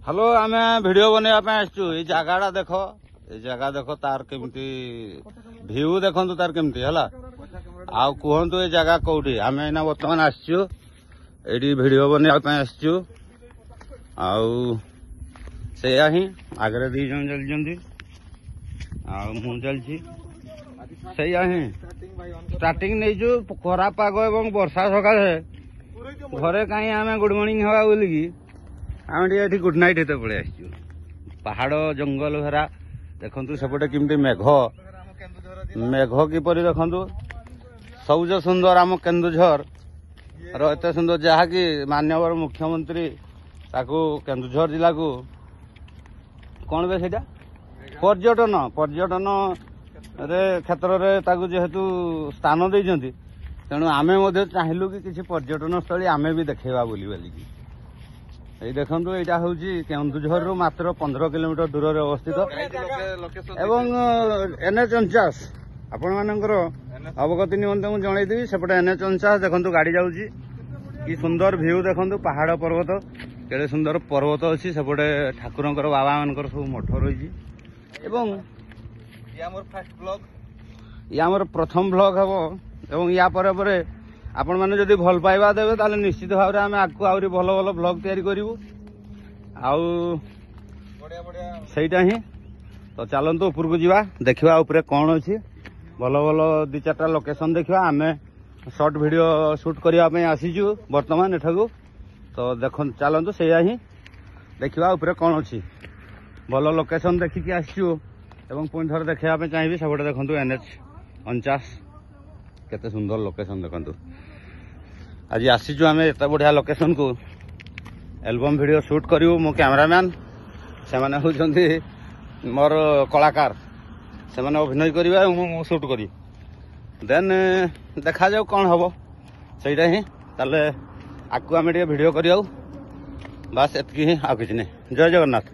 Hello आम video बनवाई आसचु ये जगह देख ये जगह देख तार केमती भ्यू देखु तार केमती है आ कहतु ये जगह कौटी आम एना बर्तमान आसचु ये वीडियो बनवाई आसचु आया ही आगे दी जन चलती चलती सैया ही स्टार्टिंग नहीं खरा पाग और वर्षा सका घरे कहीं आम गुड मॉर्निंग हवा बोलिकी आम टे गुड नाइट हेते पड़े आसचु पहाड़ जंगल घेरा देखु सेपटे केमती मेघ मेघ किपर देखु सबुज सुंदर आम केन्दुझर एत सुंदर जहाँकि माननीय मुख्यमंत्री ताकू केन्दुझर जिला को कौन बे सेटा पर्यटन पर्यटन रे क्षेत्र रे ताकू जेहेतु स्थान देइछंती तेणु आमे मध्य चाहिलु कि किसी पर्यटन स्थली आमे भी देखेबा बोली बोलिकी ये देखु यहाँ हूँ केन्दुझर रु मात्र 15 किलोमीटर दूर में अवस्थित एवं NH 49 आपण मानकर अवगति निमंते मुझे जनईदेवी सेपटे NH 49 देखु गाड़ी जाऊँगी कि सुंदर भ्यू देखु पहाड़ पर्वत केड़े सुंदर पर्वत अच्छी सेपटे ठाकुर बाबा मान सब मठ रही आमर प्रथम ब्लॉग हम एवं या परे आपण मैंने जदि भल पाइबा देवे ताले निश्चित भाव में आम आगू आहरी भल भल ब्लॉग तैयारी करूँ आईटा ही तो चलतु ऊपर को जावा देखा ऊपर कौन अच्छी भल भल 2-4टा लोकेशन देखा आम शॉर्ट वीडियो शूट करने आसीचु बर्तमान एठाकू तो देख चलतु से ही देखा ऊपर कौन अच्छी भल लोकेशन देखिकी आसीचु एवं पुणी थोड़े देखा चाहिए सेपटे देखु NH 49 केते सुंदर लोकेशन देखु आज आसीचु आम एत बढ़िया लोकेशन को एल्बम वीडियो शूट करूँ मो कैमरामैन से माने होउछंती मोर कलाकार से माने अभिनय करिबा मु शूट करी देन देखा जाऊ कौन हम सहीटा ही ताले आकु आम वीडियो करिया बस एतकी ही आ किछ नहीं। जय जगन्नाथ।